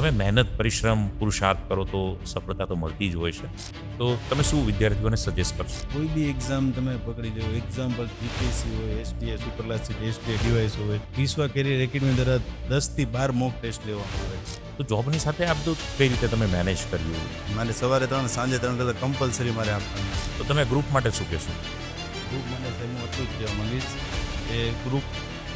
તમે મહેનત પરિશ્રમ પુરુષાર્થ કરો તો સફળતા તો મળતી જ હોય છે. તો તમે શું વિદ્યાર્થીઓને સજેસ્ટ કરશો? કોઈ બી એક્ઝામ તમે પકડી લો, એક્ઝામ્પલ જીપીએસસી હોય, STA super class STA device હોય, વિશ્વા કેરિયર એકેડમી દ્વારા 10 થી 12 મોક ટેસ્ટ લેવામાં આવે છે. તો જોબની સાથે આ બધું કઈ રીતે તમે મેનેજ કર્યું? મારે સવારે 3 સાંજે 3 કલાક કમ્પલસરી મારે આપવાનું. તો તમે ગ્રુપ માટે શું કહેશો? ગ્રુપ માટે સાહેબ હું એટલું જ કહેવા માંગીશ કે ગ્રુપ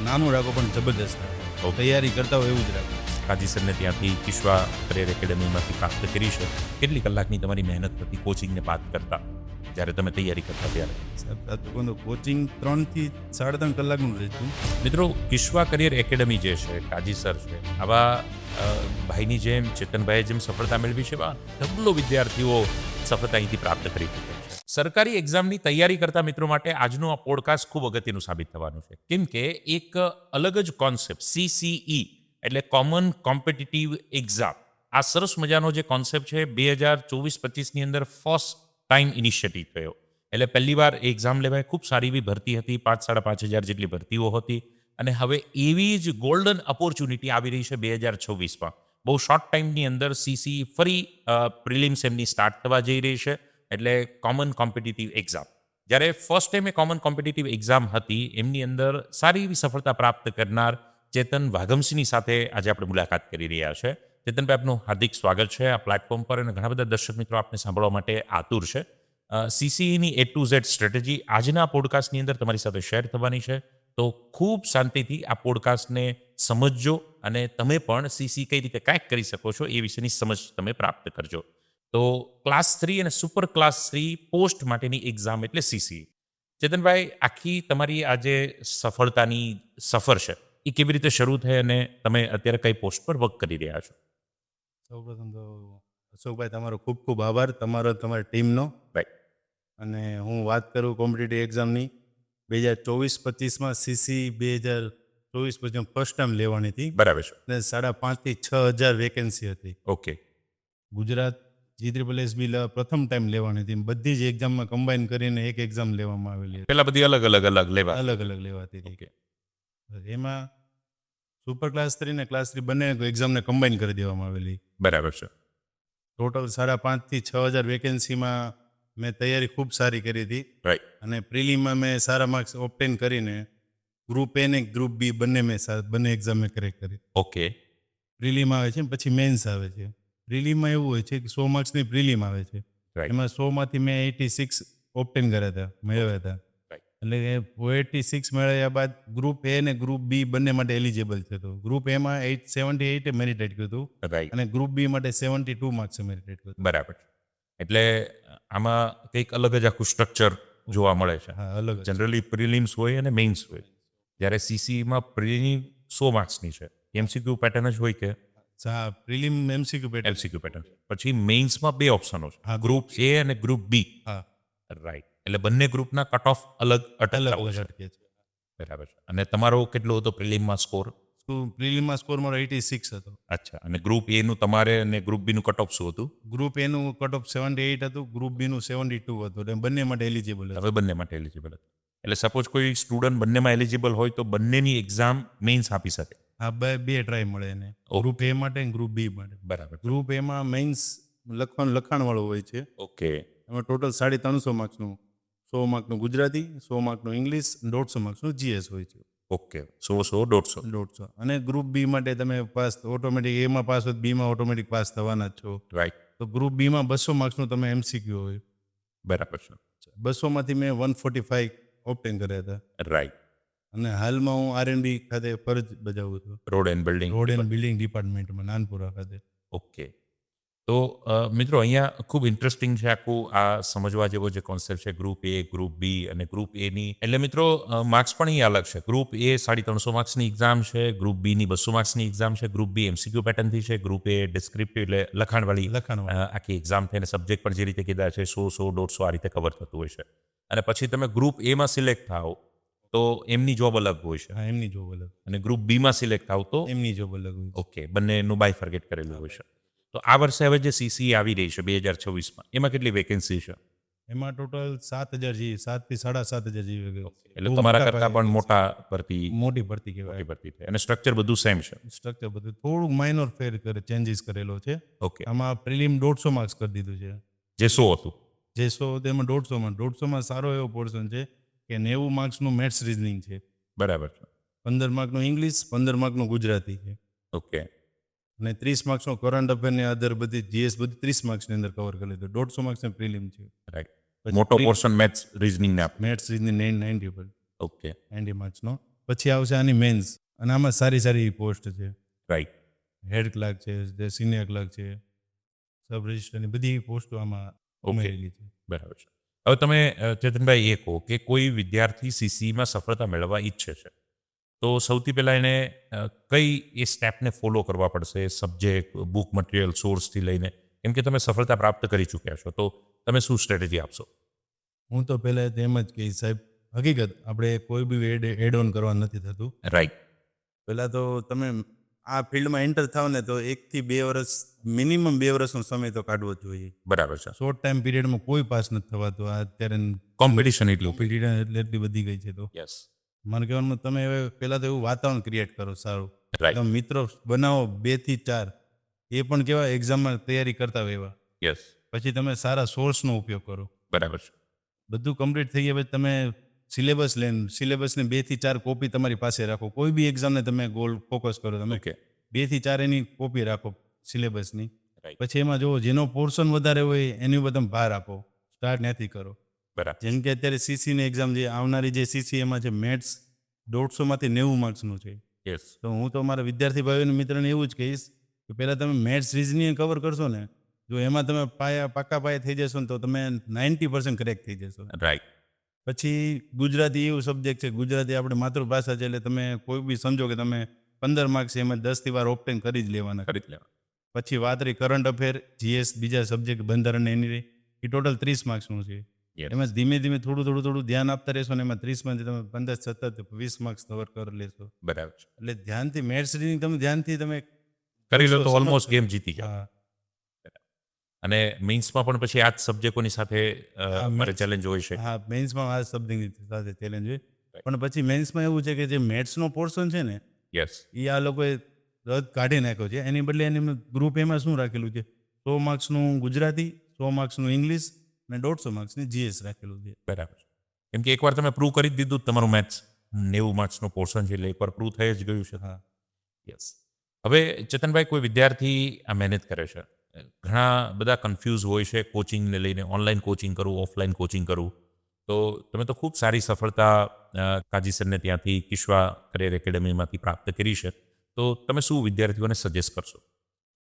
નાનું રાખો પણ જબરદસ્ત રાખો. તૈયારી કરતા હોય એવું જ રાખો. કાજી સરને ત્યાંથી કિશ્વા કરિયર એકેડમીમાંથી પ્રાપ્ત કરી છે. કેટલી કલાકની તમારી મહેનત હતી કોચિંગને પાસ કરતા, જ્યારે તમે તૈયારી કરતા ત્યારે? સાહેબ સાચું કહું તો કોચિંગ 3 થી 3.5 કલાકનું રહેતું. મિત્રો, કિશ્વા કરિયર એકેડમી જે છે, કાજી સર છે, આવા ભાઈની જેમ ચેતનભાઈએ જેમ સફળતા મેળવી છે, એવા ઢગલો વિદ્યાર્થીઓ સફળતા અહીંથી પ્રાપ્ત કરી ચૂક્યા છે. સરકારી એક્ઝામની તૈયારી કરતા મિત્રો માટે આજનું આ પોડકાસ્ટ ખૂબ અગત્યનું સાબિત થવાનું છે, કેમ કે એક અલગ જ કોન્સેપ્ટ CCE એટલે કોમન કોમ્પિટિટિવ એક્ઝામ, આ સરસ મજાનો જે કોન્સેપ્ટ છે 2024-25ની અંદર ફર્સ્ટ ટાઈમ ઇનિશિયેટિવ થયો. એટલે પહેલી વાર એક્ઝામ લેવાય. ખૂબ સારી એવી ભરતી હતી, 5,500 જેટલી ભરતીઓ હતી. અને હવે એવી જ ગોલ્ડન ઓપોર્ચ્યુનિટી આવી રહી છે 2024માં. બહુ શોર્ટ ટાઈમની અંદર CCE ફરી પ્રિલિમ્સ એમની સ્ટાર્ટ થવા જઈ રહી છે, એટલે કોમન કોમ્પિટિટિવ એક્ઝામ. જ્યારે ફર્સ્ટ ટાઈમે કોમન કોમ્પિટિટિવ એક્ઝામ હતી, એમની અંદર સારી એવી સફળતા પ્રાપ્ત કરનાર ચેતન વાઘમસિંહની સાથે આજે આપણે મુલાકાત કરી રહ્યા છે. ચેતનભાઈ, આપનું હાર્દિક સ્વાગત છે આ પ્લેટફોર્મ પર, અને ઘણા બધા દર્શક મિત્રો આપને સાંભળવા માટે આતુર છે. CCEની A to Z સ્ટ્રેટેજી આજના પોડકાસ્ટની અંદર તમારી સાથે શેર થવાની છે. તો ખૂબ શાંતિથી આ પોડકાસ્ટને સમજજો અને તમે પણ CCE કઈ રીતે ક્રેક કરી શકો છો એ વિશેની સમજ તમે પ્રાપ્ત કરજો. તો ક્લાસ 3 અને સુપર ક્લાસ 3 પોસ્ટ માટેની એક્ઝામ એટલે CCE. ચેતનભાઈ, આખી તમારી આ જે સફળતાની સફર છે એ કેવી રીતે શરૂ થઈ અને તમે અત્યારે કઈ પોસ્ટ પર વર્ક કરી રહ્યા છો? સૌપ્રથમ તો અશોકભાઈ તમારો ખૂબ ખૂબ આભાર, તમારી ટીમનો. રાઈટ. અને હું વાત કરું કોમ્પિટિટિવ એક્ઝામની 2024-25માં CCE 2024-25 ફર્સ્ટ ટાઈમ લેવાની હતી. બરાબર છે. અને 5,500 થી 6,000 વેકેન્સી હતી. ઓકે. ગુજરાત GSSB પ્રથમ ટાઈમ લેવાની હતી. બધી જ એક્ઝામમાં કમ્બાઈન કરીને એક એક્ઝામ લેવામાં આવેલી હતી. પેલા બધી અલગ લેવા. અલગ અલગ લેવાતી હતી. ઓકે. એમાં સુપર ક્લાસ 3 ને ક્લાસ 3 બંને એક્ઝામને કમ્બાઈન કરી દેવામાં આવેલી. બરાબર છે. ટોટલ 5,500 થી 6,000 વેકેન્સીમાં મેં તૈયારી ખૂબ સારી કરી હતી. રાઈટ. અને પ્રિલિમમાં મેં સારા માર્ક્સ ઓબ્ટેન કરીને ગ્રુપ A ને ગ્રુપ B બંને એક્ઝામ મેં ક્રેક કરી. ઓકે. પ્રિલિમ આવે છે, પછી મેન્સ આવે છે. પ્રિલિમમાં એવું હોય છે કે 100 માર્ક્સની પ્રિલિમ આવે છે. રાઈટ. એમાં 100માંથી મેં 86 ઓબ્ટેન મેળવ્યા હતા. એટલે 86 મેળવ્યા બાદ ગ્રુપ A ને ગ્રુપ B બંને માટે એલિજિબલ છે. તો ગ્રુપ Aમાં 78 મેરિટેડ કર્યું હતું રાઈટ. અને ગ્રુપ B માટે 72 માર્ક્સ મેરિટેડ કર્યું. બરાબર. એટલે આમાં કંઈક અલગ જ આખું સ્ટ્રક્ચર જોવા મળે છે. હા, અલગ જ. જનરલી પ્રિલિમ્સ હોય અને મેઇન્સ હોય, જ્યારે CCEમાં પ્રિલિમ 100 માર્ક્સની છે. MCQ પેટર્ન જ હોય કે હા, prelim MCQ pattern. MCQ pattern? પછી મેઇન્સમાં 2 ઓપ્શનો છે, હા, ગ્રુપ A અને ગ્રુપ B. હા, રાઈટ. એટલે બંને ગ્રુપના કટ ઓફ અલગ અટકતા હોય છે. અટકે છે. બરાબર છે. અને તમારો કેટલો હતો પ્રિલિમમાં સ્કોર? પ્રિલિમમાં સ્કોર મારો 86 હતો. અચ્છા. અને ગ્રુપ A નું તમારે અને ગ્રુપ B નું કટ ઓફ શું હતું? ગ્રુપ A નું કટ ઓફ 78 હતું, ગ્રુપ B નું 72 હતું. એટલે બંને માટે એલિજિબલ હતું. હવે બંને માટે એલિજિબલ હતું. એટલે સપોઝ કોઈ સ્ટુડન્ટ બંનેમાં એલિજિબલ હોય તો બંનેની એક્ઝામ મેઇન્સ આપી શકે? હા, બે ટ્રાય મળે એને, ગ્રુપ A માટે અને ગ્રુપ B માટે. બરાબર. ગ્રુપ Aમાં મેઇન્સ લખાણવાળું હોય છે. ઓકે. એમાં ટોટલ 350 માર્ક્સનું, 100 માર્કનું ગુજરાતી, 100 માર્કનું ઇંગ્લિશ, 150 માર્ક્સનું GS હોય છે. ઓકે. 100, 150. 150. અને ગ્રુપ B માટે તમે પાસ ઓટોમેટિક, Aમાં પાસ હોય Bમાં ઓટોમેટિક પાસ થવાના જ છો. રાઈટ. તો ગ્રુપ Bમાં 200 માર્ક્સનું તમે MCQ હોય. બરાબર છે. 200માંથી મેં 145 ઓબ્ટેન કર્યા હતા. રાઈટ. અને હાલમાં હું R&B ખાતે ફરજ બજાવું છું. Road and building. Road and building ડિપાર્ટમેન્ટમાં નાનપુરા ખાતે. ઓકે. તો મિત્રો, અહીંયા ખૂબ ઇન્ટરેસ્ટિંગ છે આખું આ સમજવા જેવો જે કોન્સેપ્ટ છે, ગ્રુપ A, ગ્રુપ B અને ગ્રુપ Aની. એટલે મિત્રો, માર્ક્સ પણ અહીંયા અલગ છે. ગ્રુપ A 350 માર્ક્સની એક્ઝામ છે, ગ્રુપ B ની 200 માર્ક્સની એક્ઝામ છે, ગ્રુપ B MCQ પેટર્નથી છે, ગ્રુપ A ડિસ્ક્રિપ્ટિવ એટલે લખાણવાળી આખી એક્ઝામ થઈ, અને સબ્જેક્ટ પણ જે રીતે કીધા છે 100, 150 આ રીતે કવર થતું હોય છે. અને પછી તમે ગ્રુપ Aમાં સિલેક્ટ થાઓ તો એમની જોબ અલગ હોય છે. હા, એમની જોબ અલગ. અને ગ્રુપ Bમાં સિલેક્ટ થાવ તો એમની જોબ અલગ હોય. ઓકે, બંનેનું બાયફર્ગેટ કરેલું હોય છે. તો આ વર્ષે હવે જે CCE આવી રહી છે 2026માં, એમાં કેટલી વેકેન્સી છે? એમાં ટોટલ 7,000 જીબી, 7 થી 7,500 જીબી. એટલે તમારા કરતાં પણ મોટા ભરતી મોટી ભરતી કહેવાય. મોટી ભરતી થાય અને સ્ટ્રક્ચર બધું સેમ છે. સ્ટ્રક્ચર બધું થોડુંક માઇનોર ફેર કરે, ચેન્જીસ કરેલો છે. ઓકે, આમાં પ્રિલિમ 150 માર્ક્સ કરી દીધું છે. જે 100 હતું. જે 100 તેમાં 150માં સારો એવો પોર્શન છે કે 90 માર્ક્સનું મેથ્સ રીઝનિંગ છે, બરાબર છે. 15 માર્કનું ઇંગ્લિશ, 15 માર્કનું ગુજરાતી છે ઓકે, અને 30 માર્ક્સનો કરંટ અફેરની અધર બધી જીએસ બધી 30 માર્ક્સની અંદર કવર કરી લીધું. 150 માર્ક્સની પ્રિલિમ છે. રાઈટ. પછી મોટો પોર્શન મેથ્સ રીઝનિંગ ને આપે. મેથ્સ રીઝનિંગ 90 પર ઓકે, 90 માર્ક્સનો. પછી આવશે આની મેન્સ, અને આમાં સારી સારી પોસ્ટ છે. રાઈટ. હેડ ક્લાર્ક છે, જે સિનિયર ક્લાર્ક છે, સબ રજિસ્ટરની બધી પોસ્ટો આમાં ઉમેરેલી છે. બરાબર છે. હવે તમે ચેતનભાઈ એ કહો કે કોઈ વિદ્યાર્થી સીસીમાં સફળતા મેળવવા ઈચ્છે છે તો સૌથી પહેલાં એને કઈ એ સ્ટેપને ફોલો કરવા પડશે? સબ્જેક્ટ, બુક મટીરિયલ, સોર્સથી લઈને, કેમ કે તમે સફળતા પ્રાપ્ત કરી ચૂક્યા છો, તો તમે શું સ્ટ્રેટેજી આપશો? હું તો પહેલાં તેમ જ કહીશ સાહેબ, હકીકત આપણે કોઈ બી એડ ઓન કરવા નથી થતું. રાઈટ. પહેલાં તો તમે આ ફિલ્ડમાં એન્ટર થાવ ને તો 1 થી 2 વર્ષ, મિનિમમ 2 વર્ષનો સમય તો કાઢવો જ જોઈએ. બરાબર છે. શોર્ટ ટાઈમ પીરિયડમાં કોઈ પાસ નથી થવાતું. આ અત્યારે કોમ્પિટિશન એટલું. કોમ્પિટિશન એટલી બધી ગઈ છે. તો યસ. મારે કહેવાનું, તમે હવે પહેલાં તો એવું વાતાવરણ ક્રિએટ કરો સારું. રાઈટ. તમે મિત્રો બનાવો 2 થી 4, એ પણ કેવા એક્ઝામમાં તૈયારી કરતા હોય એવા. યસ. પછી તમે સારા સોર્સનો ઉપયોગ કરો. બરાબર છે. બધું કમ્પ્લીટ થઈ ગયા પછી તમે સિલેબસની 2 થી 4 કોપી તમારી પાસે રાખો. કોઈ બી એક્ઝામને તમે ગોલ ફોકસ કરો, તમે ઓકે. 2 થી 4 એની કોપી રાખો સિલેબસની. રાઈટ. પછી એમાં જુઓ જેનો પોર્શન વધારે હોય એની ઉપર તમે ભાર આપો, સ્ટાર્ટ ત્યાંથી કરો. બરાબર. જેમ કે અત્યારે સીસીની એક્ઝામ, જે આવનારી જે સીસી, એમાં છે મેથ્સ 150માંથી 90 માર્ક્સનું છે. યસ. તો હું તો મારા વિદ્યાર્થી ભાઈઓને મિત્રને એવું જ કહીશ કે પહેલાં તમે મેથ્સ રીઝનિંગ કવર કરશો ને, જો એમાં તમે પાકા પાયે થઈ જશો ને તો તમે 90% કરેક્ટ થઈ જશો. રાઈટ. પછી ગુજરાતી એવું સબ્જેક્ટ છે, ગુજરાતી આપણી માતૃભાષા છે, એટલે તમે કોઈ બી સમજો કે તમે 15 માર્ક્સ એમાં 10 થી 12 ઓપ્ટેન કરી જ લેવાના. ખરીદ લેવા. પછી વાત રહી કરંટ અફેર, જીએસ, બીજા સબ્જેક્ટ બંધારણ એની રહી, એ ટોટલ 30 માર્ક્સનું છે. Yes. એમાં ધીમે ધીમે થોડું ધ્યાન આપતા રહેશો ને એમાં 30માંથી તમે 15, 17, 20 માર્ક્સ કવર કરી લેશો. બરાબર છે. એટલે ધ્યાનથી મેથ્સ રીડિંગ તમે ધ્યાનથી તમે કરી લો તો સમજ- ઓલમોસ્ટ ગેમ જીતી જાઓ. હા, અને મેઇન્સમાં પણ પછી આ જ સબ્જેક્ટોની સાથે મારે maths. ચેલેન્જ હોય છે. હા, મેન્સમાં આ શબ્દની સાથે ચેલેન્જ હોય. પણ પછી મેન્સમાં એવું છે કે જે મેથ્સનો પોર્શન છે ને, યસ. એ આ લોકોએ રદ કાઢી નાખ્યો છે. એની બદલે એની ગ્રુપ એમાં શું રાખેલું છે, 100 માર્ક્સનું ગુજરાતી, 100 માર્ક્સનું ઇંગ્લિશ અને 150 માર્ક્સની જીએસ રાખેલું છે. બરાબર. કેમ કે એકવાર તમે પ્રૂવ કરી જ દીધું તમારું મેથ્સ 90 માર્ક્સનું પોર્શન છે, એટલે એકવાર પ્રૂવ થઈ જ ગયું છે. હા, યસ. હવે ચેતનભાઈ, કોઈ વિદ્યાર્થી આ મહેનત કરે છે, ઘણા બધા કન્ફ્યુઝ હોય છે કોચિંગને લઈને, ઓનલાઈન કોચિંગ કરવું, ઓફલાઈન કોચિંગ કરવું, તો તમે તો ખૂબ સારી સફળતા કાજી સરને ત્યાંથી કિશ્વા કરિયર એકેડમીમાંથી પ્રાપ્ત કરી છે, તો તમે શું વિદ્યાર્થીઓને સજેસ્ટ કરશો?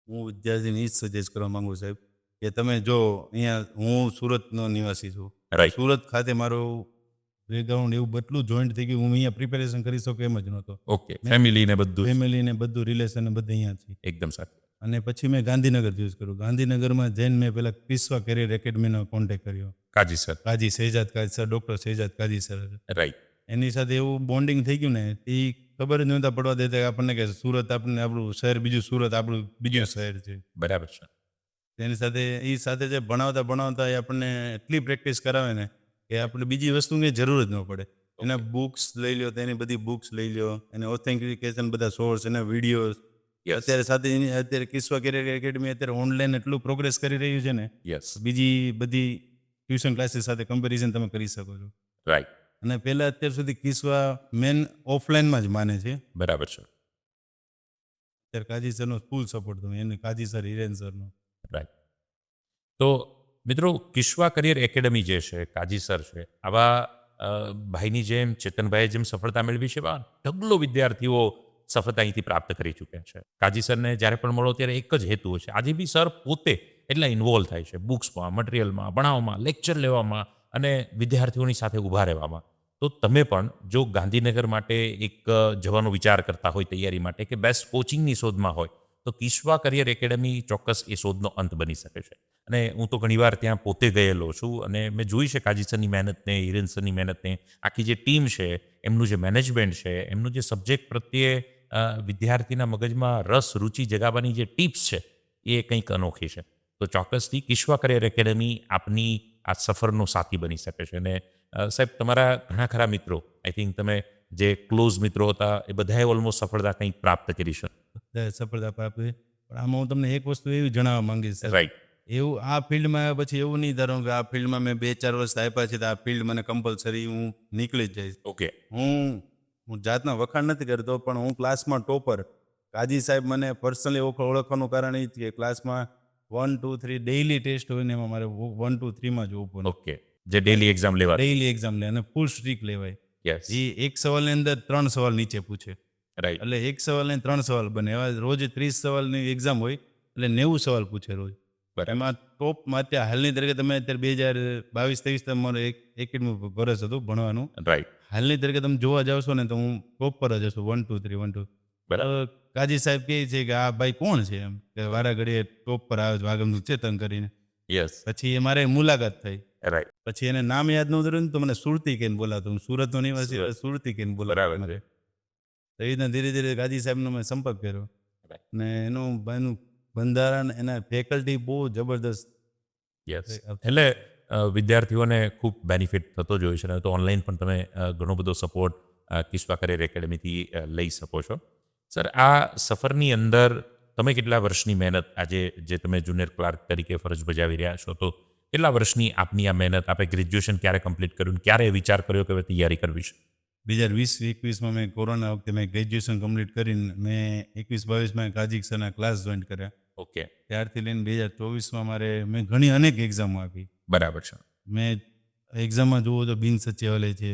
હું વિદ્યાર્થીને એ જ સજેસ્ટ કરવા માંગુ સાહેબ કે તમે જો અહીંયા, હું સુરતનો નિવાસી છું. રાઈટ. સુરત ખાતે મારું બેકગ્રાઉન્ડ એવું બટલું જોઈન્ટ થઈ ગયું, હું અહીંયા પ્રિપેરેશન કરી શકું એમ જ નહોતો. ઓકે. ફેમિલીને બધું ફેમિલીને બધું રિલેશન ને બધું અહીંયા છે. એકદમ સાચું. અને પછી મેં ગાંધીનગર ચૂઝ કર્યું. ગાંધીનગરમાં જઈને મેં પહેલાં કિશ્વા કરિયર એકેડમીનો કોન્ટેક્ટ કર્યો. Kazi sir. Kazi Shahzad Kazi sir, doctor Shahzad Kazi sir. Right. એની સાથે એવું બોન્ડિંગ થઈ ગયું ને, એ ખબર જ નહોતા પડવા દેતા આપણને કે સુરત આપણને, આપણું શહેર બીજું, સુરત આપણું બીજું શહેર છે. બરાબર છે. તેની સાથે જે ભણાવતા એ આપણને એટલી પ્રેક્ટિસ કરાવે ને કે આપણે બીજી વસ્તુની જરૂર જ ન પડે. એના બુક્સ લઈ લો, તેની બધી બુક્સ લઈ લો, એને ઓથેન્ટિકેશન બધા સોર્સ, એના વિડીયોઝ. અત્યારે કિશ્વા કરિયર એકેડમી અત્યારે ઓનલાઈન એટલું પ્રોગ્રેસ કરી રહ્યું છે ને, યસ. બીજી બધી ટ્યુશન ક્લાસીસ સાથે કમ્પેરિઝન તમે કરી શકો છો. રાઈટ. અને પહેલાં અત્યાર સુધી કિશ્વા મેન ઓફલાઈનમાં જ માને છે. બરાબર છે. અત્યારે કાજી સરનો ફૂલ સપોર્ટ તમે એને, કાજી સર, હિરેન સરનો. રાઈટ. તો મિત્રો, કિશ્વા કરિયર એકેડમી જે છે, કાજી સર છે, આવા ભાઈની જેમ, ચેતનભાઈએ જેમ સફળતા મેળવી છે, ઢગલો વિદ્યાર્થીઓ સફળતા અહીંથી પ્રાપ્ત કરી ચૂક્યા છે. કાજી સરને જ્યારે પણ મળો ત્યારે એક જ હેતુ હોય છે. આજે બી સર પોતે એટલા ઇન્વોલ્વ થાય છે બુક્સમાં, મટીરિયલમાં, ભણાવવામાં, લેક્ચર લેવામાં અને વિદ્યાર્થીઓની સાથે ઊભા રહેવામાં. તો તમે પણ જો ગાંધીનગર માટે એક જવાનો વિચાર કરતા હોય તૈયારી માટે, કે બેસ્ટ કોચિંગની શોધમાં હોય, તો કિશ્વા કરિયર એકેડમી ચોક્કસ એ શોધનો અંત બની શકે છે. અને હું તો ઘણીવાર ત્યાં પોતે ગયેલો છું અને મેં જોઈ છે કાજી સરની મહેનતને, હિરેન સરની મહેનતને, આખી જે ટીમ છે, એમનું જે મેનેજમેન્ટ છે, એમનું જે સબ્જેક્ટ પ્રત્યે વિદ્યાર્થીના મગજમાં રસ, રુચિ જગાવવાની જે ટિપ્સ છે, એ કંઈક અનોખી છે. તો ચોક્કસથી કિશ્વા કરિયર એકેડમી આપની આ સફરનો સાથી બની શકે છે. અને સાહેબ, તમારા ઘણા ખરા મિત્રો, આઈ થિંક તમે જે ક્લોઝ મિત્રો હતા એ બધાએ ઓલમોસ્ટ સફળતા કંઈક પ્રાપ્ત કરી છે. બધાએ સફળતા પ્રાપ્ત કરી. પણ આમાં હું તમને એક વસ્તુ એવી જણાવવા માંગીશ સર. રાઈટ. એવું આ ફિલ્ડમાં આવ્યા પછી એવું નહીં ધારો કે આ ફિલ્ડમાં મેં 2-4 વર્ષ આપ્યા છે તો આ ફિલ્ડ મને કમ્પલસરી હું નીકળી જ જઈશ. ઓકે. હું જાતના વખાણ નથી કરતો, પણ હું ક્લાસમાં ટોપર. કાજી સાહેબ મને પર્સનલી ઓળખવાનું કારણ એ જ કે ક્લાસમાં 1, 2, 3 ડેઇલી ટેસ્ટ હોય ને એમાં મારે 1, 2, 3માં જોવું પડે. ઓકે. જે ડેલી એક્ઝામ લેવા. ડેઇલી એક્ઝામ લે અને ફૂલ સ્ટ્રીક લેવાય. યસ. એ એક સવાલની અંદર 3 સવાલ નીચે પૂછે, રાઈટ. એટલે એક સવાલને 3 સવાલ બને. એવા રોજ 30 સવાલની એક્ઝામ હોય એટલે 90 સવાલ પૂછે રોજ. બરાબર. એમાં ટોપમાં અત્યારે હાલની તારીખે તમે અત્યારે 2022-23 તમારે એકેડમી વર્ષ હતું ભણવાનું. રાઈટ. હાલની તારીખે તમે જોવા જાવશો ને તો હું ટોપ પર જ હશું, 1, 2, 3, 1, 2. બરાબર. કાજી સાહેબ કહે છે કે આ ભાઈ કોણ છે, એમ કે વારા ઘડીએ ટોપ પર આવે છે વાગમનું ચેતન કરીને. યસ. પછી એ મારે મુલાકાત થઈ. રાઈટ. પછી એને નામ યાદ નહોતું રહ્યું ને તો મને સુરતી કહીને બોલાતો. હું સુરતનો નિવાસી, સુરતી કહીને બોલાતો બરાબર મને. છે. તો એ રીતના ધીરે ધીરે કાજી સાહેબનો મેં સંપર્ક કર્યો. Right. ને એનું બંધારણ, એના ફેકલ્ટી બહુ જબરદસ્ત. યસ. એટલે વિદ્યાર્થીઓને ખૂબ બેનિફિટ થતો જ હોય છે. અને તો ઓનલાઈન પણ તમે ઘણો બધો સપોર્ટ કિસ્વા કરિયર એકેડમીથી લઈ શકો છો. સર, આ સફરની અંદર તમે કેટલા વર્ષની મહેનત, આજે જે તમે જુનિયર ક્લાર્ક તરીકે ફરજ બજાવી રહ્યા છો, તો કેટલા વર્ષની આપની આ મહેનત, આપે ગ્રેજ્યુએશન ક્યારે કમ્પ્લીટ કર્યું, ક્યારે વિચાર કર્યો કે હવે તૈયારી કરવી છે? 2020-21માં મેં કોરોના વખતે મેં ગ્રેજ્યુએશન કમ્પ્લીટ કરીને મેં 21-22માં કાજી સરના ક્લાસ જોઈન કર્યા. ઓકે. ત્યારથી લઈને 2024માં મેં ઘણી અનેક એક્ઝામો આપી. બરાબર છે. મેં એક્ઝામમાં જુઓ તો બિન સચિવાલય છે,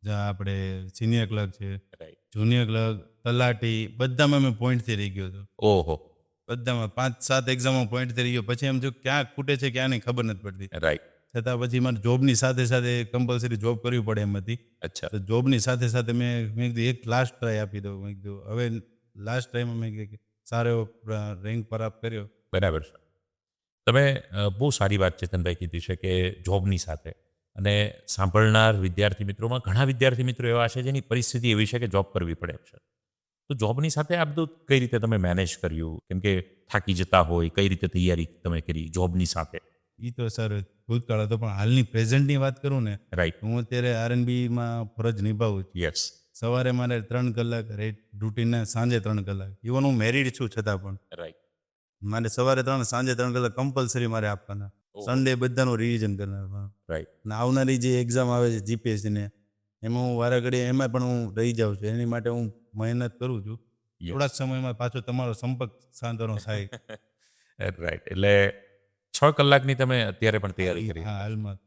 જ્યાં આપણે સિનિયર ક્લર્ક છે, રાઈટ. જુનિયર ક્લર્ક, તલાટી, બધામાં મેં પોઈન્ટથી રહી ગયો હતો. ઓહો. બધામાં 5-7 એક્ઝામમાં પોઈન્ટથી રહી ગયો. પછી એમ જો ક્યાં ખૂટે છે ક્યાં નહીં ખબર નથી પડતી. રાઈટ. છતાં પછી મારે જોબની સાથે સાથે કમ્પલસરી જોબ કરવી પડે એમ હતી. અચ્છા. તો જોબની સાથે સાથે મેં કીધું એક લાસ્ટ ટ્રાય આપી દઉં. મેં કીધું હવે લાસ્ટ ટ્રાયમાં મેં કીધું સારો એવો રેન્ક પ્રાપ્ત કર્યો. બરાબર છે. તમે બહુ સારી વાત ચેતનભાઈ કીધી છે કે જોબની સાથે, અને સાંભળનાર વિદ્યાર્થી મિત્રોમાં ઘણા વિદ્યાર્થી મિત્રો એવા છે જેની પરિસ્થિતિ એવી છે કે જોબ કરવી પડે છે. તો જોબની સાથે આ બધું કઈ રીતે તમે મેનેજ કર્યું? કેમ કે થાકી જતા હોય, કઈ રીતે તૈયારી તમે કરી જોબની સાથે? એ તો સર ભૂતકાળ હતો, પણ હાલની પ્રેઝન્ટની વાત કરું ને, રાઈટ. હું અત્યારે આરએનબીમાં ફરજ નિભાવું છું. યસ. સવારે મારે 3 કલાક રેટ રૂટીનના, સાંજે 3 કલાક. ઇવન હું મેરિડ છું છતાં પણ રાઈટ. મારે સવારે 3, સાંજે 3 કલાક કમ્પલસરી મારે આપવાના. ઓહ. સન્ડે બધાનું રિવિઝન કરનાર. રાઈટ. અને આવનારી જે એક્ઝામ આવે છે જીપીએસસીને, એમાં હું વારા ઘડીએ એમાં પણ હું રહી જાઉં છું. એની માટે હું મહેનત કરું છું. Yes. થોડાક સમયમાં પાછો તમારો સંપર્ક સાંધવાનો થાય. રાઈટ. એટલે 6 કલાકની તમે અત્યારે પણ તૈયારી કરી? હા, હાલમાં.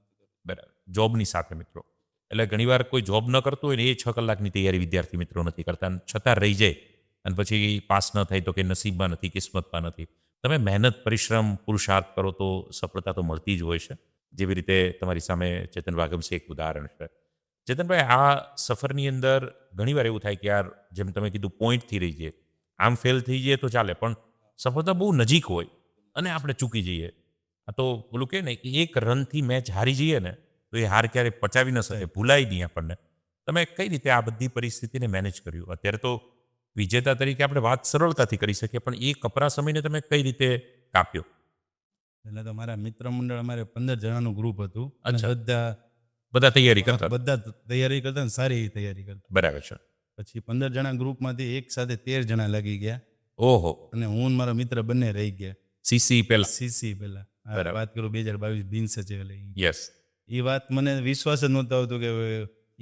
બરાબર. જોબની સાથે મિત્રો, એટલે ઘણીવાર કોઈ જોબ ન કરતું હોય ને એ 6 કલાકની તૈયારી વિદ્યાર્થી મિત્રો નથી કરતા, અને છતાં રહી જાય, અને પછી પાસ ન થાય તો કે નસીબમાં નથી, કિસ્મતમાં નથી. તમે મહેનત, પરિશ્રમ, પુરુષાર્થ કરો તો સફળતા તો મળતી જ હોય છે. જેવી રીતે તમારી સામે ચેતન વાગમસે એક ઉદાહરણ છે. ચેતનભાઈ, આ સફરની અંદર ઘણીવાર એવું થાય કે યાર, જેમ તમે કીધું, પોઈન્ટથી રહી જઈએ, આમ ફેલ થઈ જઈએ તો ચાલે, પણ સફળતા બહુ નજીક હોય અને આપણે ચૂકી જઈએ. આ તો પેલું કહે ને કે એક રનથી મેચ હારી જઈએ ને તો એ હાર ક્યારેય પચાવી ન શકે, ભૂલાય નહીં આપણને. તમે કઈ રીતે આ બધી પરિસ્થિતિને મેનેજ કર્યું? અત્યારે તો વિજેતા તરીકે આપણે વાત સરળતાથી કરી શકીએ, પણ એ કપરા સમયને તમે કઈ રીતે કાપ્યો? એટલે તો મારા મિત્ર મંડળ, અમારે 15 જણાનું ગ્રુપ હતું. અને અચ્છા. બધા તૈયારી કરતા? બધા તૈયારી કરતા ને સારી એવી તૈયારી કરતા. બરાબર છે. પછી 15 જણા ગ્રુપમાંથી એક સાથે 13 જણા લાગી ગયા. ઓહો. અને હું ને મારા મિત્ર બંને રહી ગયા. સીસી પહેલા? સીસી પહેલા. બરાબર. વાત કરું 2022 બિન સચિવાલય. યસ. એ વાત મને વિશ્વાસ જ નહોતો આવતો કે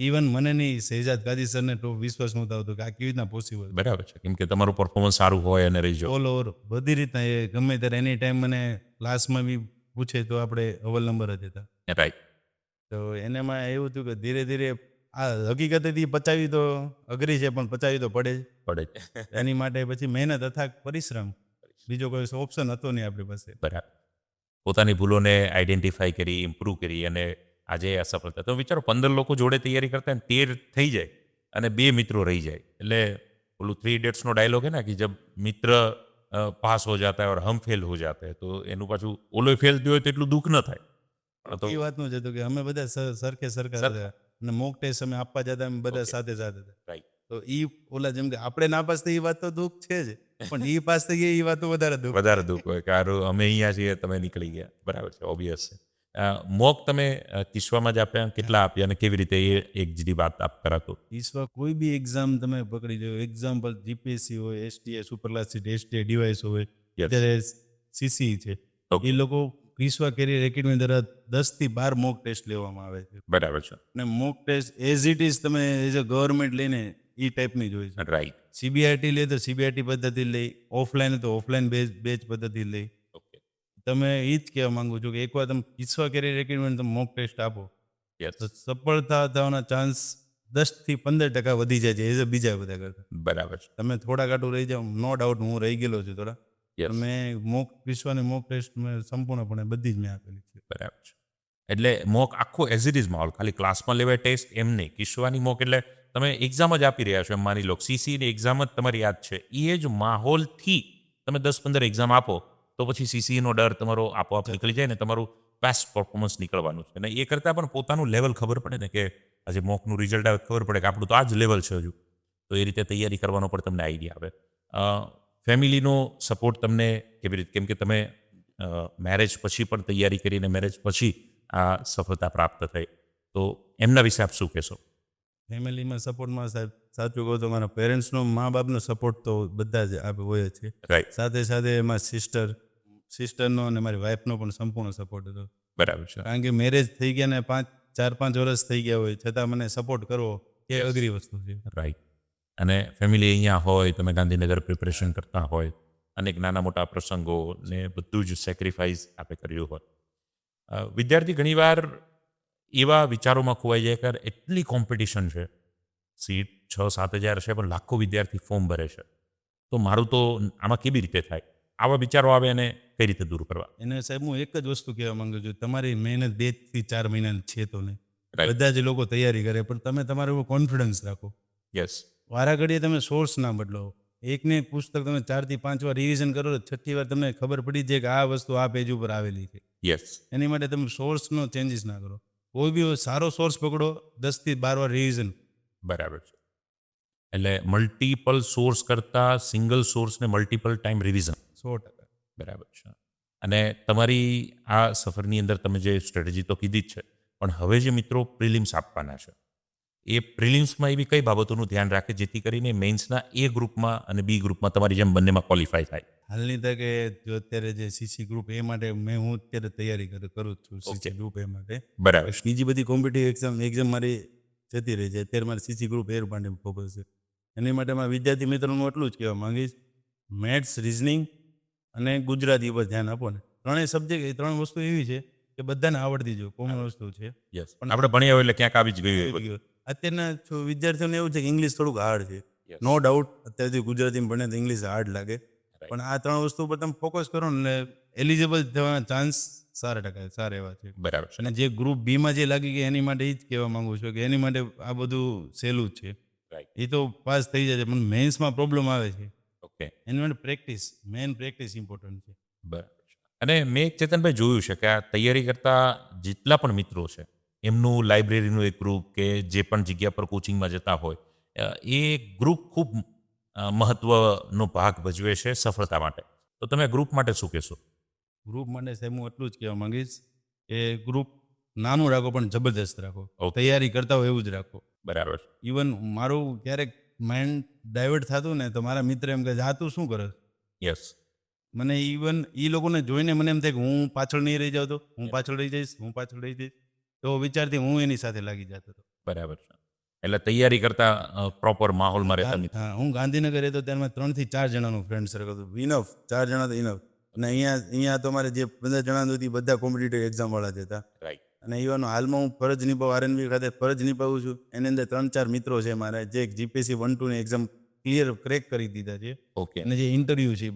ઇવન મને નહીં, શહેજાદ કાજી સરને તો વિશ્વાસ નહોતો આવતો કે આ કેવી રીતના પોસિબલ. બરાબર છે. કેમ કે તમારું પરફોર્મન્સ સારું હોય અને રહી જાઓ. ઓલ ઓવર બધી રીતના એ ગમે ત્યારે એની ટાઈમ મને ક્લાસમાં બી પૂછે તો આપણે અવ્વલ નંબર જ હતા. રાઈટ. તો એનામાં એવું થયું કે ધીરે ધીરે આ હકીકતેથી પચાવી તો અઘરી છે, પણ પચાવી તો પડે જ. પડે. એની માટે પછી મહેનત, અથાગ પરિશ્રમ, બીજો કોઈ ઓપ્શન હતો નહીં આપણી પાસે. બરાબર. પોતાની ભૂલોને આઈડેન્ટિફાઈ કરી, ઇમ્પ્રૂવ કરી, અને આજે આ સફળતા. તો વિચારો, 15 લોકો જોડે તૈયારી કરતા ને 13 થઈ જાય અને 2 મિત્રો રહી જાય. એટલે ઓલું 3 ઇડિયટ્સનો ડાયલોગ હે ને કે જબ મિત્ર પાસ હો જાતા હૈ ઓર હમ ફેલ હો જાતે હૈ, તો એનું પાછું ઓલો ફેલ થયો હોય તો એટલું દુઃખ ન થાય. તો એ વાતનું જ હતું કે અમે બધા સરખે સરખા હતા અને મોક ટેસ્ટ અમે આપવા જતા, અમે બધા સાથે સાથે હતા. રાઈટ. તો ઈ ઓલા જેમ કે આપણે ના પાસ થઈ, એ વાત તો દુઃખ છે જ, પણ ઈ પાસ થઈ ગઈ એ વાત તો વધારે દુઃખ. વધારે દુઃખ હોય કે હારું અમે અહીંયા છીએ, તમે નીકળી ગયા. બરાબર છે, ઓબ્વિયસ છે. મોક તમે કિસ્સામાં જ આપ્યા, કેટલા આપ્યા અને કેવી રીતે એ એક જેવી વાત આપ કરાતો? ઈસવા કોઈ બી એક્ઝામ તમે પકડી લો, એક્ઝામ્પલ જીપીએસસી હોય, STA super classic, STA device હોય, Yes. અત્યારે સીસી છે, Okay. એ લોકો ઈસવા કેરિયર એકેડમી દ્વારા 10 થી 12 મોક ટેસ્ટ લેવામાં આવે છે. બરાબર છે. અને mock test as it is તમે એઝ અ ગવર્મેન્ટ લઈને એ ટાઈપની જ હોય છે. રાઈટ. સીબીઆરટી લે તો સીબીઆરટી પદ્ધતિ લઈ, ઓફલાઈન તો ઓફલાઈન બેચ પદ્ધતિ લઈ. ઓકે. તમે એ જ કહેવા માંગુ છું કે એકવાર તમે ઈસવા કેરિયર એકેડમી તમે મોક ટેસ્ટ આપો યસ. તો સફળતા થવાના ચાન્સ 10 થી 15% વધી જાય છે એઝ અ બીજા બધા કરતા. બરાબર છે. તમે થોડા કાટું રહી જાઓ, નો ડાઉટ હું રહી ગયેલો છું થોડા. યસ. પણ મેં વિશ્વની મોક ટેસ્ટ મેં સંપૂર્ણપણે બધી જ મેં આપેલી છે. બરાબર છે. એટલે મોક આખો એઝ ઇટ ઇઝ માહોલ, ખાલી ક્લાસમાં લેવાય ટેસ્ટ એમ નહીં. કિસ્સાની મોક એટલે તમે એક્ઝામ જ આપી રહ્યા છો એમ માની લો, સીસીની એક્ઝામ જ તમારી યાદ છે, એ જ માહોલથી તમે 10-15 એક્ઝામ આપો તો પછી સીસીનો ડર તમારો આપોઆપ નીકળી જાય ને તમારું બેસ્ટ પરફોર્મન્સ નીકળવાનું છે. અને એ કરતાં પણ પોતાનું લેવલ ખબર પડે ને કે આજે મોકનું રિઝલ્ટ આવે ખબર પડે કે આપણું તો આ જ લેવલ છે હજુ, તો એ રીતે તૈયારી કરવાનો પણ તમને આઈડિયા આવે. ફેમિલીનો સપોર્ટ તમને કેવી રીતે, કેમ કે તમે મેરેજ પછી પણ તૈયારી કરીને મેરેજ પછી આ સફળતા પ્રાપ્ત થઈ, તો એમના વિશે આપ શું કહેશો? ફેમિલીમાં સપોર્ટમાં સાહેબ સાચું કહું તો મારા પેરેન્ટ્સનો, મા બાપનો સપોર્ટ તો બધા જ આપે હોય જ છે. રાઈટ. સાથે સાથે એમાં સિસ્ટરનો અને મારી વાઈફનો પણ સંપૂર્ણ સપોર્ટ હતો. બરાબર છે. કારણ કે મેરેજ થઈ ગયા ને 4-5 વર્ષ થઈ ગયા હોય છતાં મને સપોર્ટ કરવો એ અઘરી વસ્તુ છે. રાઈટ. અને ફેમિલી અહીંયા હોય, તમે ગાંધીનગર પ્રિપરેશન કરતા હોય, અનેક નાના મોટા પ્રસંગો ને બધું જ સેક્રિફાઈસ આપે કર્યું હોય. વિદ્યાર્થી ઘણીવાર એવા વિચારોમાં ખોવાઈ જાય કે એટલી કોમ્પિટિશન છે, સીટ 6-7 હજાર છે પણ લાખો વિદ્યાર્થી ફોર્મ ભરે છે, તો મારું તો આમાં કેવી રીતે થાય? આવા વિચારો આવે અને કઈ રીતે દૂર કરવા? એને સાહેબ હું એક જ વસ્તુ કહેવા માંગુ છું, તમારી મહેનત 2 થી 4 મહિનાની છે તો નહીં. Right. બધા જ લોકો તૈયારી કરે પણ તમે તમારો એવો કોન્ફિડન્સ રાખો. યસ. વારા ઘડીએ તમે સોર્સ ના બદલો. એકને એક પુસ્તક તમે 4 થી 5 વાર રિવિઝન કરો તો 6ઠ્ઠી વાર તમને ખબર પડી જાય કે આ વસ્તુ આ પેજ ઉપર આવેલી છે. યસ. એની માટે તમે સોર્સનો ચેન્જીસ ના કરો. કોઈ બી સારો સોર્સ પકડો, 10 થી 12 વાર રિવિઝન. બરાબર છે. એટલે મલ્ટિપલ સોર્સ કરતાં સિંગલ સોર્સને મલ્ટિપલ ટાઈમ રિવિઝન. 100%. બરાબર છે. અને તમારી આ સફરની અંદર તમે જે સ્ટ્રેટેજી તો કીધી જ છે, પણ હવે જે મિત્રો પ્રિલિમ્સ આપવાના છે, એ પ્રિલિમ્સમાં એવી કઈ બાબતોનું ધ્યાન રાખે જેથી કરીને મેઇન્સના એ ગ્રુપમાં અને બી ગ્રુપમાં તમારી જેમ બંનેમાં ક્વોલિફાય થાય? હાલની તકે જો અત્યારે જે સીસી ગ્રુપ એ માટે હું અત્યારે તૈયારી કરું જ છું. Okay. સીસી ગ્રુપ એ માટે બરાબર. બીજી બધી કોમ્પિટિટિવ એક્ઝામ મારી જતી રહી છે. અત્યારે મારે સીસી ગ્રુપ એ માટે ફોકસ છે. એની માટે મારા વિદ્યાર્થી મિત્રોનું એટલું જ કહેવા માંગીશ, મેથ્સ, રિઝનિંગ અને ગુજરાતી ઉપર ધ્યાન આપો ને. ત્રણેય સબ્જેક્ટ, એ 3 વસ્તુ એવી છે કે બધાને આવડતી જો કોમન વસ્તુ છે. યસ. પણ આપણે ભણ્યા હોય એટલે ક્યાંક આવી જ ગયું હોય. અત્યારના વિદ્યાર્થીઓને એવું છે કે ઇંગ્લિશ થોડુંક હાર્ડ છે. Yes. નો ડાઉટ અત્યારથી ગુજરાતીમાં ભણે તો ઇંગ્લિશ હાર્ડ લાગે, પણ આ 3 વસ્તુ પર તમે ફોકસ કરો ને એલિજિબલ થવાના ચાન્સ સારા એવા છે. બરાબર છે. અને જે ગ્રુપ બીમાં જે લાગી ગઈ એની માટે એ જ કહેવા માંગુ છું કે એની માટે આ બધું સહેલું જ છે. રાઈટ. એ તો પાસ થઈ જાય છે, પણ મેન્સમાં પ્રોબ્લેમ આવે છે. ઓકે. એની માટે પ્રેક્ટિસ ઇમ્પોર્ટન્ટ છે. બરાબર છે. અને મેં એક ચેતનભાઈ જોયું છે કે આ તૈયારી કરતા જેટલા પણ મિત્રો છે, એમનું લાઇબ્રેરીનું એક ગ્રુપ કે જે પણ જગ્યા પર કોચિંગમાં જતા હોય, એ ગ્રુપ ખૂબ મહત્વનો ભાગ ભજવે છે સફળતા માટે. તો તમે ગ્રુપ માટે શું કહેશો? ગ્રુપ માટે સાહેબ હું એટલું જ કહેવા માંગીશ કે ગ્રુપ નાનું રાખો પણ જબરદસ્ત રાખો. Okay. તૈયારી કરતા હોય એવું જ રાખો. બરાબર. ઇવન મારું ક્યારેક માઇન્ડ ડાયવર્ટ થતું ને તો મારા મિત્ર એમ કહે આ તું શું કરે? યસ. મને ઇવન એ લોકોને જોઈને મને એમ થાય કે હું પાછળ નહીં રહી જાઉં, તો હું પાછળ રહી જઈશ, તો વિચારથી હું એની સાથે લાગી જતો હતો. બરાબર છે. એટલે તૈયારી કરતા પ્રોપર માહોલમાં રહેતા મિત્રો. હા, હું ગાંધીનગર રહેતો ત્યારે 3 થી 4 જણાનું ફ્રેન્ડ સર્કલ હતું. ઇનફ 4 જણા તો ઇનફ. અને અહીંયા તો મારે જે 15 જણા હતી બધા કોમ્પિટિટિવ એક્ઝામ વાળા જ હતા. રાઈટ. અને ઇવન હાલમાં હું ફરજ નિભાવું, આરએનબી ખાતે ફરજ નિભાવું છું. એની અંદર 3-4 મિત્રો છે મારા જે જીપીએસસી 1-2 ની એક્ઝામ ક્રેક કરી દીધા છે. ઓકે. અને જે ઇન્ટરવ્યૂ છે એ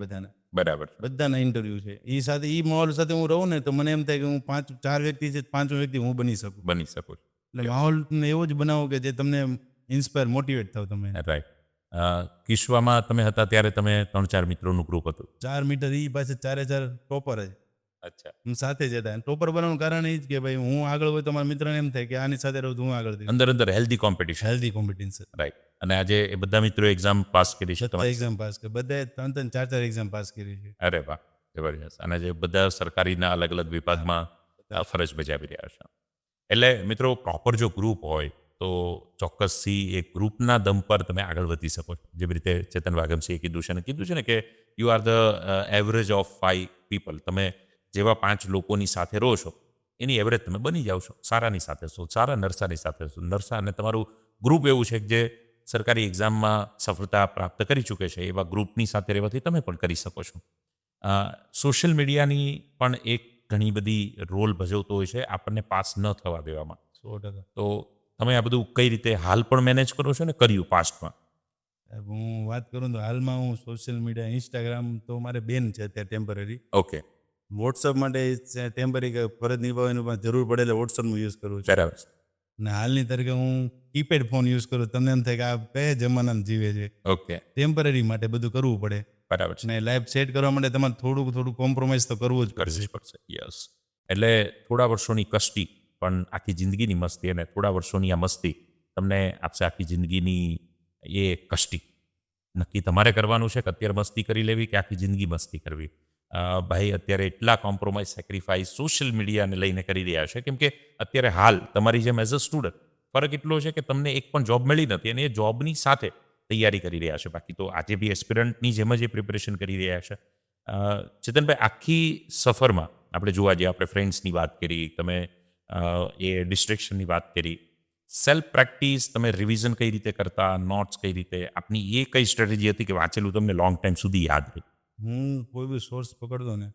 બરાબર છે. બધાના ઇન્ટરવ્યૂ છે. એ સાથે એ માહોલ સાથે હું રહું ને તો મને એમ થાય કે હું 4 વ્યક્તિ છે, 5મી વ્યક્તિ હું બની શકું. બની શકો છો. એટલે માહોલ એવો જ બનાવો કે જે તમને ઇન્સ્પાયર, મોટિવેટ થાવ તમે. રાઈટ. કિસ્સામાં તમે હતા ત્યારે તમે 3-4 મિત્રોનું ગ્રુપ હતું. 4 મીટર એ પાસે 4 ટોપર જ અચ્છા. હું સાથે જ હતા. ટોપર બનવાનું કારણ એ જ કે ભાઈ હું આગળ હોય તો મારા મિત્રને એમ થાય કે આની સાથે રહું તો હું આગળ થઈશ. અંદર healthy competition. Healthy competition. Right. અને આજે એ બધા મિત્રો એક્ઝામ પાસ કરી છે તમારી? એક્ઝામ પાસ કરી, બધાએ 3-4 એક્ઝામ પાસ કરી છે. અરે વાહ, જબરજસ્ત. અને જે બધા સરકારીના અલગ અલગ વિભાગમાં ફરજ બજાવી રહ્યા છે. એટલે મિત્રો પ્રોપર જો ગ્રુપ હોય તો ચોક્કસથી એ ગ્રુપના દમ પર તમે આગળ વધી શકો છો. જેવી રીતે ચેતન વાગમસિંહે કીધું છે ને કે you are the average of 5 people. તમે જેવા 5 લોકોની સાથે રહો છો એની એવરેજ તમે બની જાઓ છો. સારાની સાથે છો, સારા નરસાની સાથે છો. નરસા અને તમારું ગ્રુપ એવું છે કે જે સરકારી એક્ઝામમાં સફળતા પ્રાપ્ત કરી ચૂકે છે, એવા ગ્રુપની સાથે રહેવાથી તમે પણ કરી શકો છો. સોશિયલ મીડિયાની પણ એક ઘણી બધી રોલ ભજવતો હોય છે આપણને પાસ ન થવા દેવામાં. 100%. તો તમે આ બધું કઈ રીતે હાલ પણ મેનેજ કરો છો ને કર્યું પાસ્ટમાં? સાહેબ, હું વાત કરું તો હાલમાં હું સોશિયલ મીડિયા ઇન્સ્ટાગ્રામ તો મારે બેન છે અત્યારે ટેમ્પરરી. ઓકે, વોટ્સઅપ માટે ટેમ્પરરી ફરજ નિભાવવાની પણ જરૂર પડે એટલે વોટ્સઅપનું યુઝ કરું છું. બરાબર છે. અને હાલની તારીખે હું કીપેડ ફોન યુઝ કરું. તમને એમ થાય કે આ કયા જમાનામાં જીવે છે. ઓકે, ટેમ્પરરી માટે બધું કરવું પડે બરાબર છે. અને લાઈફ સેટ કરવા માટે તમારે થોડું કોમ્પ્રોમાઇઝ તો કરવું જ પડશે. કરવું જ પડશે. યસ. એટલે થોડા વર્ષોની કષ્ટી પણ આખી જિંદગીની મસ્તી, અને થોડા વર્ષોની આ મસ્તી તમને આપશે આખી જિંદગીની એ કષ્ટી. નક્કી તમારે કરવાનું છે કે અત્યારે મસ્તી કરી લેવી કે આખી જિંદગી મસ્તી કરવી. ભાઈ અત્યારે એટલા કોમ્પ્રોમાઇઝ સેક્રિફાઈસ સોશિયલ મીડિયાને લઈને કરી રહ્યા છે કેમ કે અત્યારે હાલ તમારી જેમ એઝ અ સ્ટુડન્ટ ફરક એટલો છે કે તમને એક પણ જોબ મળી નથી અને એ જોબની સાથે તૈયારી કરી રહ્યા છે. બાકી તો આજે બી એસ્પિરન્ટની જેમ જ એ પ્રિપરેશન કરી રહ્યા છે. ચેતનભાઈ, આખી સફરમાં આપણે જોવા જઈએ, આપણે ફ્રેન્ડ્સની વાત કરી, તમે એ ડિસ્ટ્રેક્શનની વાત કરી, સેલ્ફ પ્રેક્ટિસ, તમે રિવિઝન કઈ રીતે કરતા, નોટ્સ કઈ રીતે, આપની એ કઈ સ્ટ્રેટેજી હતી કે વાંચેલું તમને લોંગ ટાઈમ સુધી યાદ રહે? હું કોઈ બી સોર્સ પકડતો ને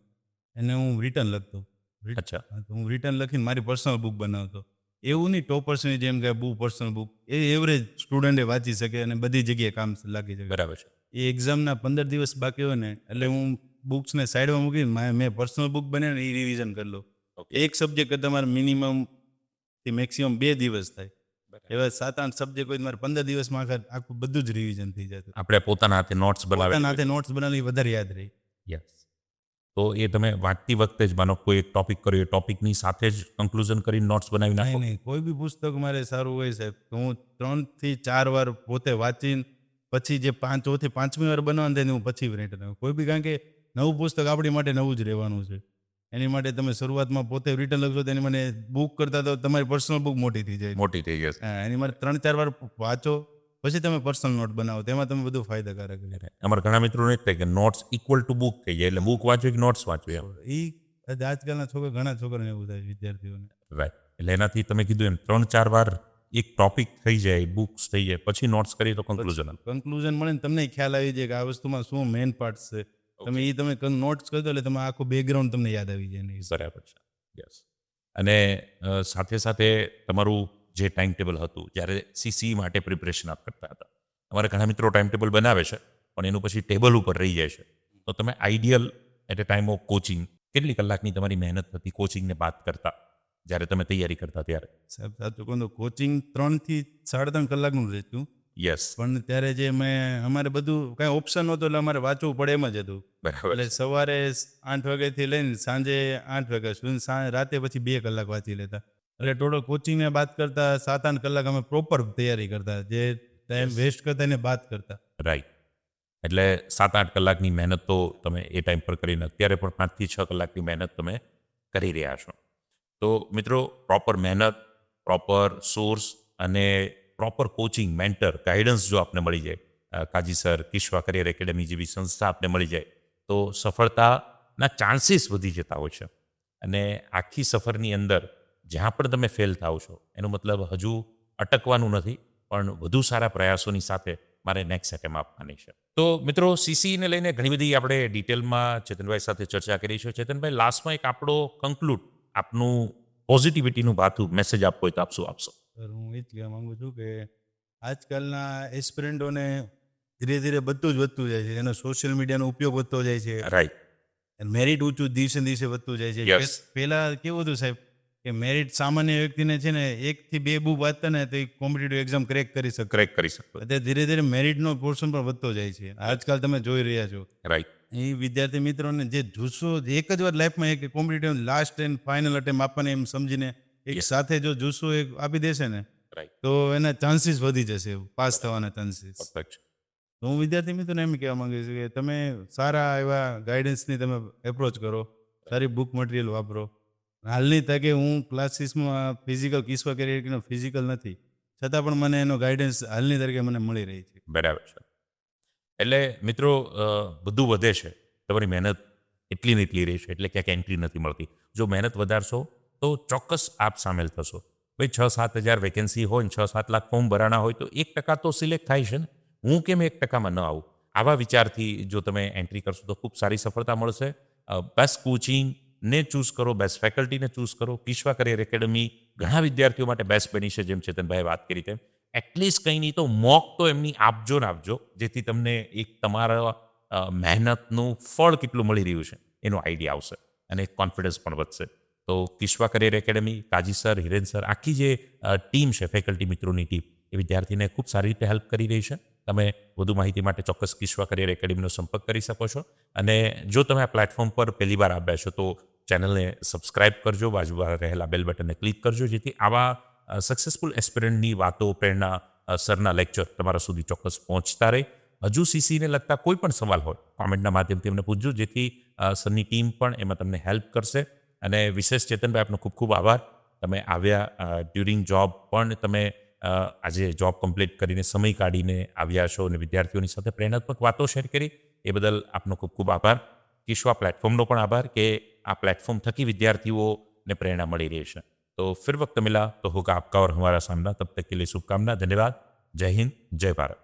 એને હું રિટર્ન લખતો. અચ્છા. તો હું રિટર્ન લખીને મારી પર્સનલ બુક બનાવતો. એવું નહીં ટોપર્સની જેમ કે બુક પર્સનલ બુક એ એવરેજ સ્ટુડન્ટે વાંચી શકે અને બધી જગ્યાએ કામ લાગી શકે. બરાબર છે. એ એક્ઝામના 15 દિવસ બાકી હોય ને એટલે હું બુક્સને સાઈડમાં મૂકીને મેં પર્સનલ બુક બનાવીને એ રિવિઝન કરી લઉં. ઓકે. એક સબ્જેક્ટ તમારે મિનિમમ થી મેક્સિમમ 2 દિવસ થાય. એવા 7-8 સબ્જેક્ટ હોય તો મારે 15 દિવસમાં આખું બધું જ રિવિઝન થઈ જતું. આપણે પોતાના હાથે નોટ્સ પોતાના બનાવે. હાથે નોટ્સ બનાવી વધારે યાદ રહી. યસ. તો એ તમે વાંચતી વખતે જ માનો કોઈ એક ટોપિક કર્યો, એ ટોપિકની સાથે જ કન્ક્લુઝન કરીને નોટ્સ બનાવી નાખો? નહીં કોઈ બી પુસ્તક મારે સારું હોય સાહેબ તો હું 3 થી 4 વાર પોતે વાંચીને પછી જે 5થી 5મી વાર બનાવવાનું થાય ને હું પછી રિટર્ન આવું. કોઈ બી, કારણ કે નવું પુસ્તક આપણી માટે નવું જ રહેવાનું છે. એની માટે તમે શરૂઆતમાં પોતે રિટર્ન લખશો તો એની મને બુક કરતાં તો તમારી પર્સનલ બુક મોટી થઈ જાય. મોટી થઈ જશે. હા, એની માટે 3-4 વાર વાંચો પછી તમે પર્સનલ નોટ બનાવો, તેમાં તમે બધું ફાયદાકારક રહે. અમારા ઘણા મિત્રોને જ થાય કે નોટ્સ ઇક્વલ ટુ બુક થઈ જાય, એટલે બુક વાંચવી કે નોટ્સ વાંચવી એમ. આજકાલના ઘણા છોકરાને એવું થાય વિદ્યાર્થીઓને. રાઈટ. એટલે એનાથી તમે કીધું એમ 3-4 વાર એક ટોપિક થઈ જાય, બુક્સ થઈ જાય, પછી નોટ્સ કરી તો કન્ક્લુઝન. કન્ક્લુઝન મળે ને તમને ખ્યાલ આવી જાય કે આ વસ્તુમાં શું મેઇન પાર્ટ છે. તમે નોટ્સ કરી દો એટલે તમે આખું બેકગ્રાઉન્ડ તમને યાદ આવી જાય નહીં. બરાબર છે. યસ. અને સાથે સાથે તમારું જે ટાઈમ ટેબલ હતું જ્યારે સીસી માટે પ્રિપરેશન આપ કરતા હતા, અમારા ઘણા મિત્રો ટાઈમ ટેબલ બનાવે છે પણ એનું પછી ટેબલ ઉપર રહી જાય છે. તો તમે ideal at a time of coaching કેટલી કલાકની તમારી મહેનત હતી કોચિંગને બાદ કરતા જ્યારે તમે તૈયારી કરતા ત્યારે? સાહેબ સાચું કહું તો કોચિંગ 3 થી 3.5 કલાકનું રહેતું. યસ. પણ ત્યારે જે અમારે બધું કાંઈ ઓપ્શન નહોતું એટલે અમારે વાંચવું પડે એમ જ હતું. બરાબર. એટલે સવારે 8 વાગ્યાથી લઈને સાંજે 8 વાગ્યા સુધી રાતે પછી 2 કલાક વાંચી લેતા. એટલે ટોટલ કોચિંગને બાદ કરતા 7-8 કલાક અમે પ્રોપર તૈયારી કરતા. જે ટાઈમ વેસ્ટ કરતા એને બાદ કરતા. રાઈટ. એટલે 7-8 કલાકની મહેનત તો તમે એ ટાઈમ પર કરીને અત્યારે પણ 5 થી 6 કલાકની મહેનત તમે કરી રહ્યા છો. તો મિત્રો, પ્રોપર મહેનત, પ્રોપર સોર્સ અને પ્રોપર કોચિંગ, મેન્ટર, ગાઈડન્સ જો આપને મળી જાય, કાજી સર, કિશ્વા કરિયર એકેડમી જેવી સંસ્થા આપને મળી જાય તો સફળતાના ચાન્સીસ વધી જતા હોય છે. અને આખી સફરની અંદર જ્યાં પણ તમે ફેલ થાવ છો એનો મતલબ હજુ અટકવાનું નથી, પણ વધુ સારા પ્રયાસોની સાથે મારે નેક્સ્ટ એટેમ્પ આપવાની છે. તો મિત્રો, સીસીને લઈને ઘણી બધી આપણે ડિટેલમાં ચેતનભાઈ સાથે ચર્ચા કરી છે. ચેતનભાઈ, લાસ્ટમાં એક આપણો કન્ક્લુડ, આપનું પોઝિટિવિટીનું બાતું મેસેજ આપવો હોય તો આપ શું આપશો? હું એ જ કહેવા માગું છું કે આજકાલના એસ્પિરન્ટોને ધીરે ધીરે બધું જ વધતું જાય છે. એનો સોશિયલ મીડિયાનો ઉપયોગ વધતો જાય છે. રાઈટ. મેરિટ ઊંચું દિવસે ને દિવસે વધતું જાય છે. Yes. પહેલાં કેવું હતું સાહેબ કે મેરિટ સામાન્ય વ્યક્તિને છે ને 1 થી 2 બુક વાંચતા ને તો એ કોમ્પિટિટિવ એક્ઝામ ક્રેક કરી શકે. કરેક્ટ કરી શકો. અત્યારે ધીરે ધીરે મેરિટનો પોર્શન પણ વધતો જાય છે. આજકાલ તમે જોઈ રહ્યા છો. રાઈટ. એ વિદ્યાર્થી મિત્રોને જે જુસ્સો એક જ વાર લાઈફમાં એક competitive last and final attempt આપવાને એમ સમજીને એક Yes. સાથે જો જુસ્સો એક આપી દેશે ને રાઈટ. તો એના ચાન્સીસ વધી જશે પાસ થવાના ચાન્સીસ. પરફેક્ટ. તો હું વિદ્યાર્થી મિત્રોને એમ કહેવા માંગુ છું કે તમે સારા એવા ગાઈડન્સની તમે એપ્રોચ કરો, સારી બુક મટીરિયલ વાપરો હાલની તકે હું ક્લાસીસમાં ફિઝિકલ કિસ્વા કેરિયરનો ફિઝિકલ નથી, છતાં પણ મને એનો ગાઈડન્સ હાલની તરીકે મને મળી રહી છે. બરાબર છે. એટલે મિત્રો બધું વધે છે, તમારી મહેનત એટલી ને એટલી રહી છે, એટલે ક્યાંક એન્ટ્રી નથી મળતી. જો મહેનત વધારશો તો ચોક્કસ આપ સામેલ થશો. ભાઈ 6-7 હજાર વેકેન્સી હોય ને 6-7 લાખ ફોર્મ ભરાણા હોય તો 1% તો સિલેક્ટ થાય છે ને. હું કેમ 1%માં ન આવું? આવા વિચારથી જો તમે એન્ટ્રી કરશો તો ખૂબ સારી સફળતા મળશે. બેસ્ટ કોચિંગને ચૂઝ કરો, બેસ્ટ ફેકલ્ટીને ચૂઝ કરો. કિશ્વા કરિયર એકેડમી ઘણા વિદ્યાર્થીઓ માટે બેસ્ટ બની છે, જેમ ચેતનભાઈએ વાત કરી તેમ. એટલીસ્ટ કંઈ નહીં તો મોક તો એમની આપજો ને આપજો, જેથી તમને એક તમારા મહેનતનું ફળ કેટલું મળી રહ્યું છે એનો આઈડિયા આવશે અને કોન્ફિડન્સ પણ વધશે. તો Kishwa career academy, Kazi sir, Hiren sir, આખી જે ટીમ છે, ફેકલ્ટી મિત્રોની ટીમ, એ વિદ્યાર્થીને ખૂબ સારી રીતે હેલ્પ કરી રહી છે. તમે વધુ માહિતી માટે ચોક્કસ કિશ્વા કરિયર એકેડમીનો સંપર્ક કરી શકો છો. અને જો તમે આ પ્લેટફોર્મ પર પહેલી વાર આવ્યા છો તો ચેનલને સબસ્ક્રાઇબ કરજો, બાજુમાં રહેલા બેલ બટનને ક્લિક કરજો, જેથી આવા સક્સેસફુલ એસ્પિરન્ટની વાતો, પ્રેરણા, સરના લેક્ચર તમારા સુધી ચોક્કસ પહોંચતા રહે. હજુ સીસીને લગતા કોઈ પણ સવાલ હોય કોમેન્ટના માધ્યમથી અમને પૂછજો, જેથી સરની ટીમ પણ એમાં તમને હેલ્પ કરશે. અને વિશેષ ચેતનભાઈ, આપનો ખૂબ ખૂબ આભાર. તમે આવ્યા ડ્યુરિંગ જોબ, પણ તમે આજે જોબ કમ્પ્લીટ કરીને સમય કાઢીને આવ્યા છો અને વિદ્યાર્થીઓની સાથે પ્રેરણાત્મક વાતો શેર કરી, એ બદલ આપનો ખૂબ ખૂબ આભાર. કિશ્વા પ્લેટફોર્મનો પણ આભાર કે આ પ્લેટફોર્મ થકી વિદ્યાર્થીઓને પ્રેરણા મળી રહી છે. तो फिर वक्त मिला तो होगा आपका और हमारा सामना. तब तक के लिए शुभकामना. धन्यवाद. जय हिंद, जय भारत.